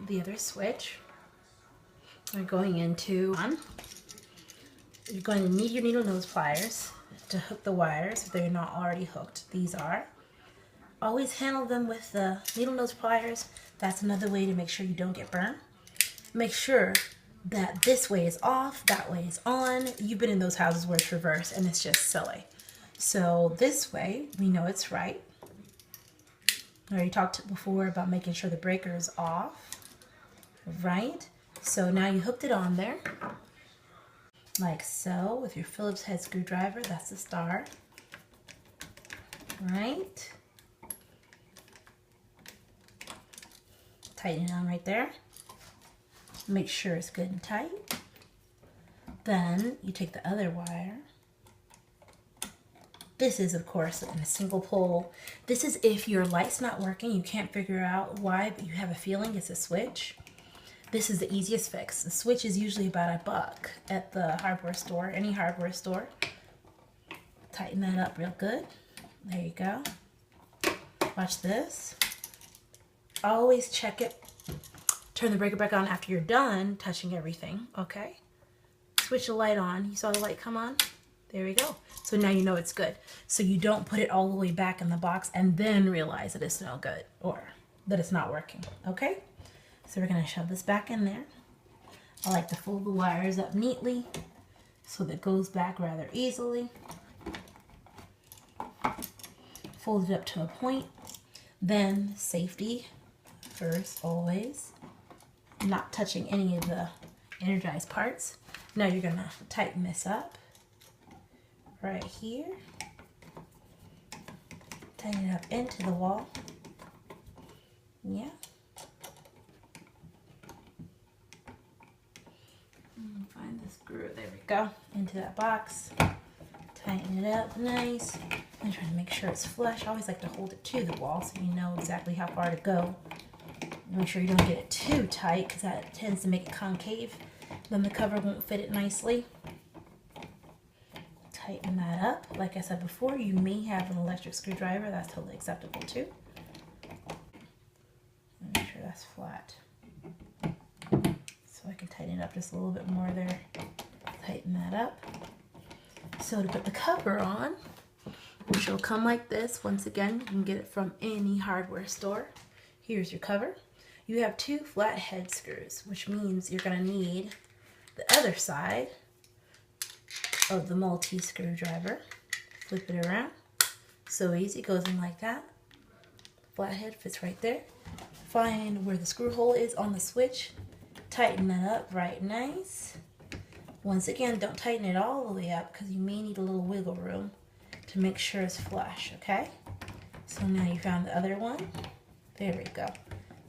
The other switch. We're going into you're going to need your needle nose pliers to hook the wires if they're not already hooked. These are. Always handle them with the needle nose pliers. That's another way to make sure you don't get burned. Make sure that this way is off, that way is on. You've been in those houses where it's reversed and it's just silly. So this way, we know it's right. I already talked before about making sure the breaker is off, right? So now you hooked it on there, like so, with your Phillips head screwdriver. That's the star, right? Tighten it on right there. Make sure it's good and tight. Then you take the other wire. This is, of course, in a single pole. This is if your light's not working, you can't figure out why, but you have a feeling it's a switch. This is the easiest fix. The switch is usually about $1 at the hardware store, any hardware store. Tighten that up real good. There you go. Watch this. Always check it. Turn the breaker back on after you're done touching everything, okay? Switch the light on. You saw the light come on? There we go. So now you know it's good. So you don't put it all the way back in the box and then realize that it's no good or that it's not working, okay? So we're gonna shove this back in there. I like to fold the wires up neatly so that it goes back rather easily. Fold it up to a point. Then safety first, always. Not touching any of the energized parts. Now you're gonna tighten this up right here. Tighten it up into the wall. Yeah. Find the screw. There we go. Into that box. Tighten it up nice. I'm trying to make sure it's flush. I always like to hold it to the wall so you know exactly how far to go. Make sure you don't get it too tight because that tends to make it concave. Then the cover won't fit it nicely. Tighten that up. Like I said before, you may have an electric screwdriver. That's totally acceptable too. Make sure that's flat. So I can tighten it up just a little bit more there. Tighten that up. So to put the cover on, which will come like this. Once again, you can get it from any hardware store. Here's your cover. You have 2 flat head screws, which means you're going to need the other side of the multi-screwdriver. Flip it around. So easy, it goes in like that. Flathead fits right there. Find where the screw hole is on the switch. Tighten that up right nice. Once again, don't tighten it all the way up because you may need a little wiggle room to make sure it's flush, okay? So now you found the other one. There we go.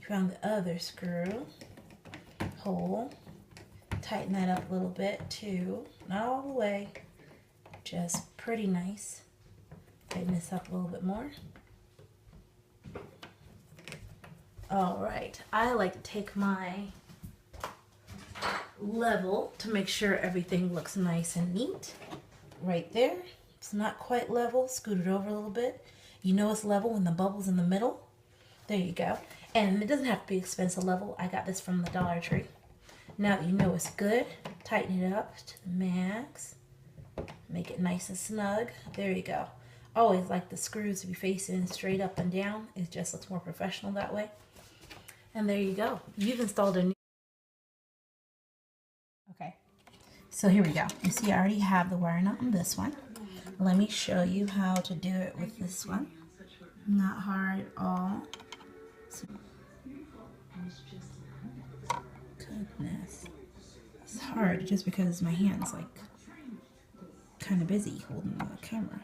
You found the other screw hole. Tighten that up a little bit too. Not all the way, just pretty nice. Tighten this up a little bit more. All right, I like to take my level to make sure everything looks nice and neat. Right there. It's not quite level. Scoot it over a little bit. You know it's level when the bubble's in the middle. There you go. And it doesn't have to be expensive level. I got this from the Dollar Tree. Now that you know it's good, tighten it up to the max. Make it nice and snug. There you go. Always like the screws to be facing straight up and down. It just looks more professional that way. And there you go. You've installed a new... Okay. So here we go. You see I already have the wire nut on this one. Let me show you how to do it with this one. Not hard at all. Goodness. It's hard just because my hand's like kind of busy holding the camera.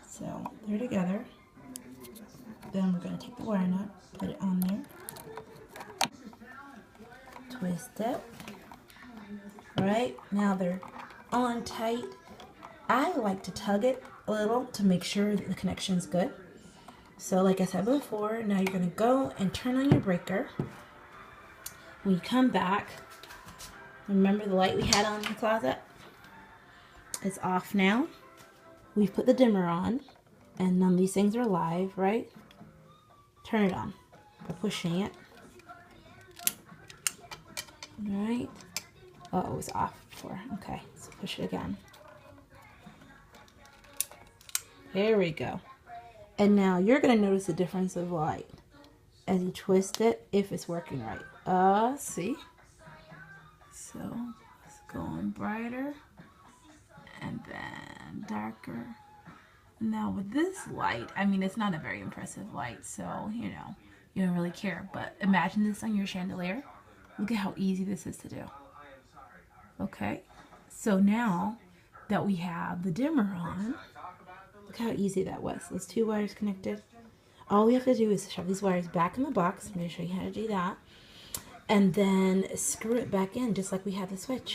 So they're together. Then we're going to take the wire nut, put it on there. Twist it. Right, now they're on tight. I like to tug it a little to make sure that the connection's good. So like I said before, now you're going to go and turn on your breaker. When you come back, remember the light we had on in the closet? It's off now. We've put the dimmer on, and none of these things are live, right? Turn it on by pushing it. Right. Oh, it was off before. Okay, so push it again. There we go. And now you're going to notice the difference of light as you twist it, if it's working right. See? So it's going brighter and then darker. Now with this light, I mean, it's not a very impressive light, so, you know, you don't really care. But imagine this on your chandelier. Look at how easy this is to do. Okay, so now that we have the dimmer on, look how easy that was. Those two wires connected. All we have to do is shove these wires back in the box. I'm going to show you how to do that. And then screw it back in just like we had the switch.